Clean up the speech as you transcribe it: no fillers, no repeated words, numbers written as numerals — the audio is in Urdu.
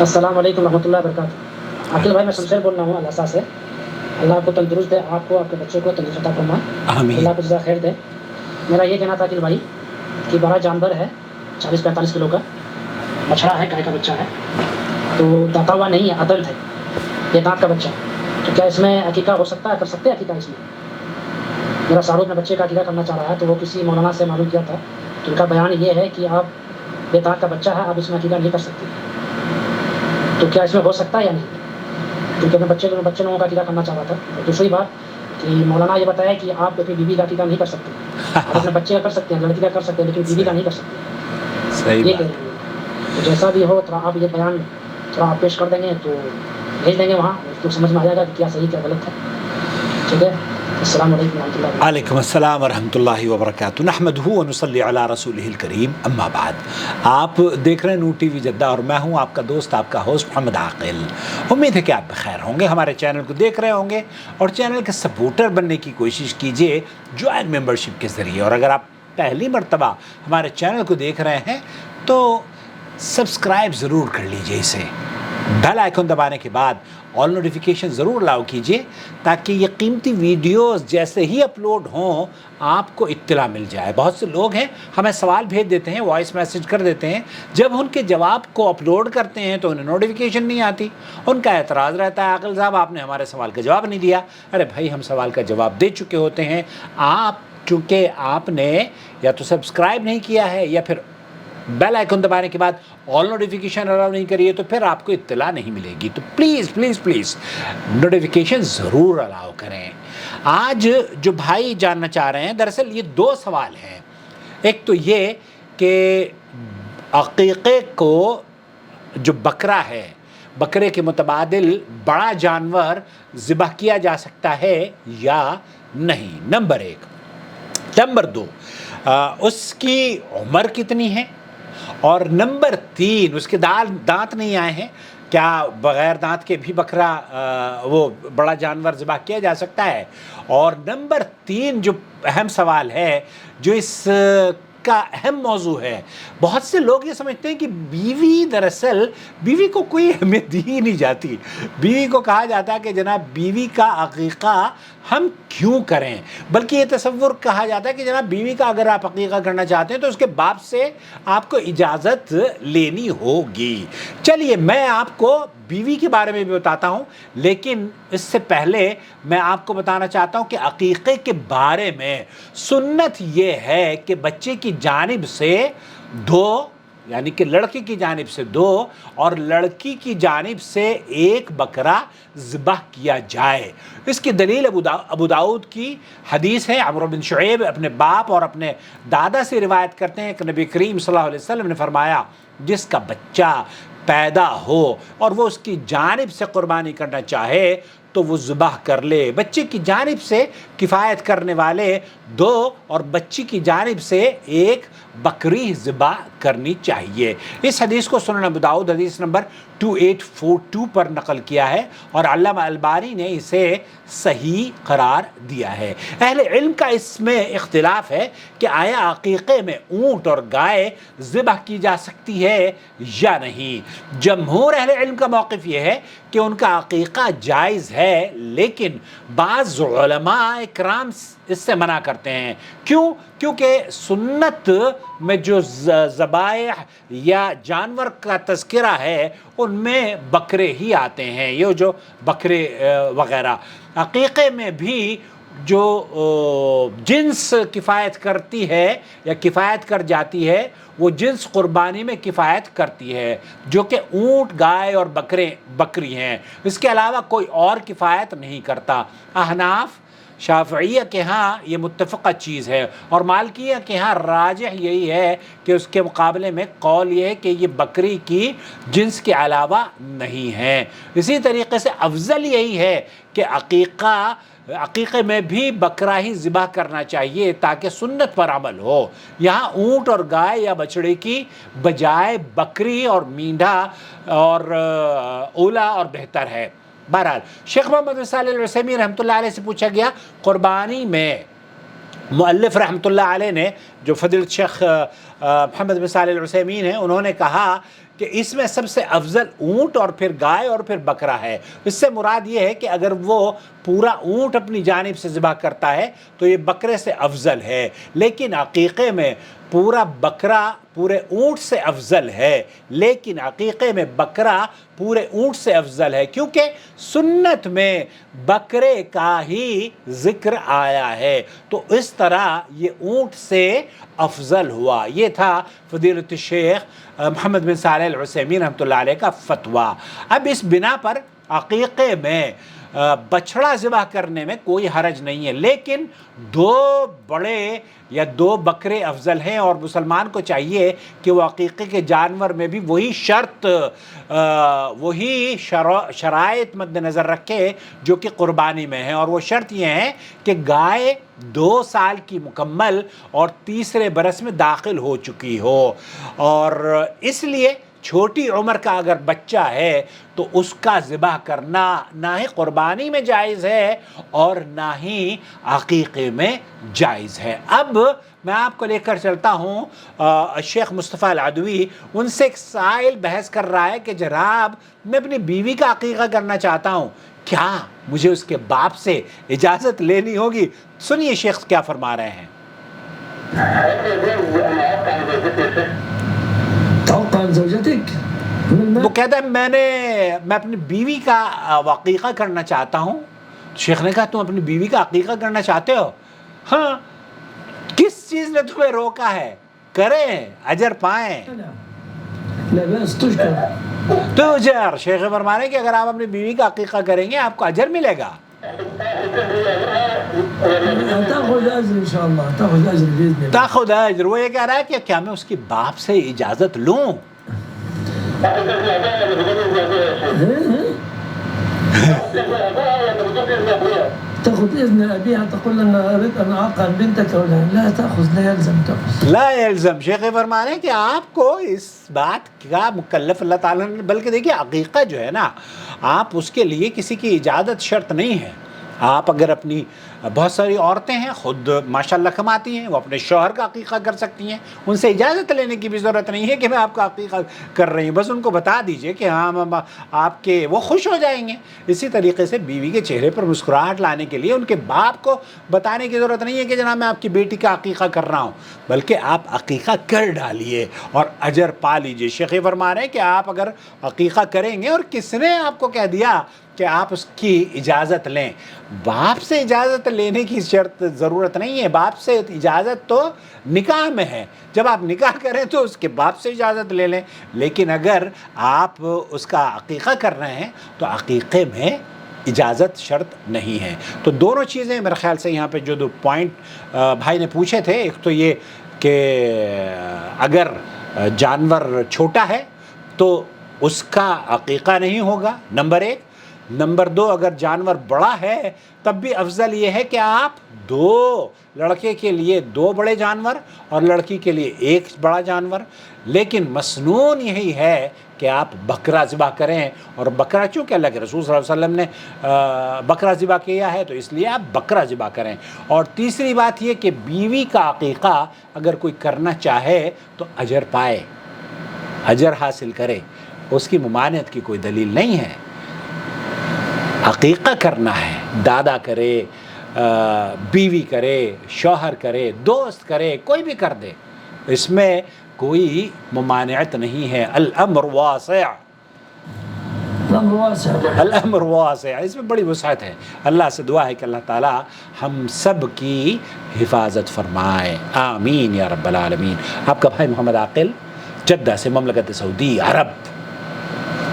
السلام علیکم ورحمۃ اللہ وبرکاتہ. عاقل بھائی میں شمشیر بول رہا ہوں اللہ سے. اللہ آپ کو تندرست دے, آپ کو آپ کے بچے کو تندرست عطا فرمائے, آمین. اللہ کو جزا خیر دے. میرا یہ کہنا تھا عاقل بھائی کہ بڑا جانور ہے 40-45 کلو کا بچڑا ہے, گائے کا بچہ ہے, تو داتا ہوا نہیں ہے, عدل ہے, یہ دانت کا بچہ. تو کیا اس میں عقیقہ ہو سکتا ہے, کر سکتے ہیں عقیقہ اس میں؟ میرا شاہ رخ میں بچے کا عقیقہ کرنا چاہ رہا ہے, تو وہ کسی مولانا سے معلوم کیا تھا, تو ان کا بیان یہ ہے کہ آپ بے دانت کا بچہ ہے, آپ اس میں عقیقہ نہیں کر سکتے. تو کیا اس میں ہو سکتا ہے یا نہیں؟ کیونکہ میں بچے لوگوں کا عقیقہ کرنا چاہ رہا تھا. اور دوسری بات کہ مولانا یہ بتایا کہ آپ اپنی بیوی کا عقیقہ نہیں کر سکتے. آپ اپنے بچے کا کر سکتے ہیں, لڑکی کا کر سکتے ہیں, لیکن بیوی کا نہیں کر سکتے. صحیح یہ بات. کہہ رہے ہیں. تو جیسا بھی ہو تھوڑا آپ یہ بیان تھوڑا آپ پیش کر دیں گے تو بھیج دیں گے وہاں, تو سمجھ میں آ جائے گا کہ کیا صحیح کیا غلط ہے. ٹھیک ہے. السلام علیکم ورحمۃ اللہ وبرکاتہ. علیکم السلام ورحمۃ اللہ وبرکاتہ. نحمدہ ونصلی علی رسولہ الکریم, اما بعد. آپ دیکھ رہے ہیں نور ٹی وی جدہ اور میں ہوں آپ کا دوست, آپ کا ہوسٹ محمد عاقل. امید ہے کہ آپ بخیر ہوں گے, ہمارے چینل کو دیکھ رہے ہوں گے اور چینل کے سپورٹر بننے کی کوشش کیجئے جوائن ممبرشپ کے ذریعے. اور اگر آپ پہلی مرتبہ ہمارے چینل کو دیکھ رہے ہیں تو سبسکرائب ضرور کر لیجئے اسے, بیل آئیکن دبانے کے بعد آل نوٹیفیکیشن ضرور الاؤ کیجئے تاکہ یہ قیمتی ویڈیوز جیسے ہی اپلوڈ ہوں آپ کو اطلاع مل جائے. بہت سے لوگ ہیں ہمیں سوال بھیج دیتے ہیں, وائس میسیج کر دیتے ہیں, جب ان کے جواب کو اپلوڈ کرتے ہیں تو انہیں نوٹیفیکیشن نہیں آتی. ان کا اعتراض رہتا ہے, عاقل صاحب آپ نے ہمارے سوال کا جواب نہیں دیا. ارے بھائی ہم سوال کا جواب دے چکے ہوتے ہیں, آپ چونکہ آپ نے یا تو سبسکرائب نہیں کیا ہے یا پھر بیل آئیکن دبانے کے بعد آل نوٹیفیکیشن الاؤ نہیں کریے تو پھر آپ کو اطلاع نہیں ملے گی. تو پلیز پلیز پلیز نوٹیفیکیشن ضرور الاؤ کریں. آج جو بھائی جاننا چاہ رہے ہیں, دراصل یہ دو سوال ہیں. ایک تو یہ کہ عقیقے کو جو بکرا ہے, بکرے کے متبادل بڑا جانور ذبح کیا جا سکتا ہے یا نہیں, نمبر ایک. نمبر دو, اس کی عمر کتنی ہے, اور نمبر تین اس کے دانت نہیں آئے ہیں, کیا بغیر دانت کے بھی بکرا وہ بڑا جانور ذبح کیا جا سکتا ہے. اور نمبر تین جو اہم سوال ہے, جو اس کا اہم موضوع ہے, بہت سے لوگ یہ سمجھتے ہیں کہ بیوی, دراصل بیوی کو کوئی اہمیت دی ہی نہیں جاتی. بیوی کو کہا جاتا ہے کہ جناب بیوی کا عقیقہ ہم کیوں کریں, بلکہ یہ تصور کہا جاتا ہے کہ جناب بیوی کا اگر آپ عقیقہ کرنا چاہتے ہیں تو اس کے باپ سے آپ کو اجازت لینی ہوگی. چلیے میں آپ کو بیوی کے بارے میں بھی بتاتا ہوں, لیکن اس سے پہلے میں آپ کو بتانا چاہتا ہوں کہ عقیقے کے بارے میں سنت یہ ہے کہ بچے کی جانب سے 2, یعنی کہ لڑکی کی جانب سے 2 اور لڑکی کی جانب سے 1 بکرا ذبح کیا جائے. اس کی دلیل ابو داؤد کی حدیث ہے. عمرو بن شعیب اپنے باپ اور اپنے دادا سے روایت کرتے ہیں کہ نبی کریم صلی اللہ علیہ وسلم نے فرمایا, جس کا بچہ پیدا ہو اور وہ اس کی جانب سے قربانی کرنا چاہے تو وہ ذبح کر لے. بچے کی جانب سے کفایت کرنے والے 2 اور بچی کی جانب سے 1 بکری ذبح کرنی چاہیے. اس حدیث کو سنن ابو داؤد حدیث نمبر 2842 پر نقل کیا ہے اور علامہ البانی نے اسے صحیح قرار دیا ہے. اہل علم کا اس میں اختلاف ہے کہ آیا عقیقے میں اونٹ اور گائے ذبح کی جا سکتی ہے یا نہیں. جمہور اہل علم کا موقف یہ ہے کہ ان کا عقیقہ جائز ہے, لیکن بعض علماء اکرام اس سے منع کرتے ہیں. کیوں؟ کیونکہ سنت میں جو ذبائح یا جانور کا تذکرہ ہے ان میں بکرے ہی آتے ہیں, یہ جو بکرے وغیرہ. عقیقے میں بھی جو جنس کفایت کرتی ہے یا کفایت کر جاتی ہے وہ جنس قربانی میں کفایت کرتی ہے, جو کہ اونٹ, گائے اور بکری ہیں. اس کے علاوہ کوئی اور کفایت نہیں کرتا. احناف, شافعیہ کے ہاں یہ متفقہ چیز ہے, اور مالکیہ کے ہاں راجح یہی ہے کہ اس کے مقابلے میں قول یہ ہے کہ یہ بکری کی جنس کے علاوہ نہیں ہے. اسی طریقے سے افضل یہی ہے کہ عقیقے میں بھی بکرا ہی ذبح کرنا چاہیے تاکہ سنت پر عمل ہو. یہاں اونٹ اور گائے یا بچڑے کی بجائے بکری اور مینڈھا اور اولا اور بہتر ہے. بہرحال شیخ محمد بن صالح العثیمین رحمۃ اللہ علیہ سے پوچھا گیا, قربانی میں مؤلف رحمۃ اللہ علیہ نے جو فضیلت شیخ محمد بن صالح العثیمین ہیں، انہوں نے کہا کہ اس میں سب سے افضل اونٹ اور پھر گائے اور پھر بکرا ہے۔ اس سے مراد یہ ہے کہ اگر وہ پورا اونٹ اپنی جانب سے ذبح کرتا ہے تو یہ بکرے سے افضل ہے، لیکن عقیقے میں پورا بکرا پورے اونٹ سے افضل ہے، لیکن عقیقے میں بکرا پورے اونٹ سے افضل ہے، کیونکہ سنت میں بکرے کا ہی ذکر آیا ہے، تو اس طرح یہ اونٹ سے افضل ہوا۔ یہ تھا فضیلت الشیخ محمد بن صالح العثیمین رحمۃ اللہ علیہ کا فتویٰ۔ اب اس بنا پر عقیقے میں بچڑا ذبح کرنے میں کوئی حرج نہیں ہے، لیکن 2 بڑے یا 2 بکرے افضل ہیں، اور مسلمان کو چاہیے کہ وہ عقیقے کے جانور میں بھی وہی شرائط مد نظر رکھے جو کہ قربانی میں ہیں، اور وہ شرط یہ ہے کہ گائے 2 سال کی مکمل اور تیسرے برس میں داخل ہو چکی ہو، اور اس لیے چھوٹی عمر کا اگر بچہ ہے تو اس کا ذبح کرنا نہ ہی قربانی میں جائز ہے اور نہ ہی عقیقے میں جائز ہے۔ اب میں آپ کو لے کر چلتا ہوں شیخ مصطفیٰ العدوی، ان سے ایک سائل بحث کر رہا ہے کہ جناب میں اپنی بیوی کا عقیقہ کرنا چاہتا ہوں، کیا مجھے اس کے باپ سے اجازت لینی ہوگی؟ سنیے شیخ کیا فرما رہے ہیں۔ وہ کہتا ہے میں اپنی بیوی کا عقیقہ کرنا چاہتا ہوں۔ شیخ نے کہا تم اپنی بیوی کا عقیقہ کرنا چاہتے ہو؟ ہاں، کس چیز نے تمہیں روکا ہے؟ کریں، اجر پائیں۔ تو اجر، شیخ فرما رہے ہیں کہ اگر آپ اپنی بیوی کا عقیقہ کریں گے آپ کو اجر ملے گا۔ تاخذ اجر، وہ یہ کہہ رہا ہے کہ کیا میں اس کے باپ سے اجازت لوں؟ تأخذ إذن أبيها تقول أن أريد أن أعقل بنتك أو لا تأخذ، لا يلزم تأخذ، لا يلزم۔ شیخ فرما رہے ہیں کہ آپ کو اس بات کا مکلف اللہ تعالیٰ نے، بلکہ دیکھیے عقیقہ جو ہے نا، آپ اس کے لیے کسی کی اجازت شرط نہیں ہے۔ آپ اگر اپنی، بہت ساری عورتیں ہیں خود ماشاءاللہ کماتی ہیں، وہ اپنے شوہر کا عقیقہ کر سکتی ہیں، ان سے اجازت لینے کی بھی ضرورت نہیں ہے کہ میں آپ کا عقیقہ کر رہی ہوں، بس ان کو بتا دیجئے کہ ہاں آپ کے، وہ خوش ہو جائیں گے۔ اسی طریقے سے بیوی کے چہرے پر مسکراہٹ لانے کے لیے ان کے باپ کو بتانے کی ضرورت نہیں ہے کہ جناب میں آپ کی بیٹی کا عقیقہ کر رہا ہوں، بلکہ آپ عقیقہ کر ڈالیے اور اجر پا لیجئے۔ شیخ فرما رہے ہیں کہ آپ اگر عقیقہ کریں گے، اور کس نے آپ کو کہہ دیا کہ آپ اس کی اجازت لیں؟ باپ سے اجازت لینے کی شرط ضرورت نہیں ہے، باپ سے اجازت تو نکاح میں ہے، جب آپ نکاح کریں تو اس کے باپ سے اجازت لے لیں، لیکن اگر آپ اس کا عقیقہ کر رہے ہیں تو عقیقے میں اجازت شرط نہیں ہے۔ تو دونوں چیزیں میرے خیال سے یہاں پہ جو 2 پوائنٹ بھائی نے پوچھے تھے، ایک تو یہ کہ اگر جانور چھوٹا ہے تو اس کا عقیقہ نہیں ہوگا، نمبر 1۔ نمبر 2، اگر جانور بڑا ہے تب بھی افضل یہ ہے کہ آپ 2، لڑکے کے لیے 2 بڑے جانور اور لڑکی کے لیے 1 بڑا جانور، لیکن مسنون یہی ہے کہ آپ بکرا ذبح کریں، اور بکرا چونکہ اللہ کے رسول صلی اللہ علیہ وسلم نے بکرا ذبح کیا ہے تو اس لیے آپ بکرا ذبح کریں۔ اور تیسری بات یہ کہ بیوی کا عقیقہ اگر کوئی کرنا چاہے تو اجر پائے، اجر حاصل کرے، اس کی ممانعت کی کوئی دلیل نہیں ہے۔ عقیقہ کرنا ہے، دادا کرے، بیوی کرے، شوہر کرے، دوست کرے، کوئی بھی کر دے، اس میں کوئی ممانعت نہیں ہے۔ الامر واسع، الامر واسع، اس میں بڑی وسعت ہے۔ اللہ سے دعا ہے کہ اللہ تعالی ہم سب کی حفاظت فرمائے، آمین یا رب العالمین۔ آپ کا بھائی محمد عاقل، جدہ سے، مملکت سعودی عرب۔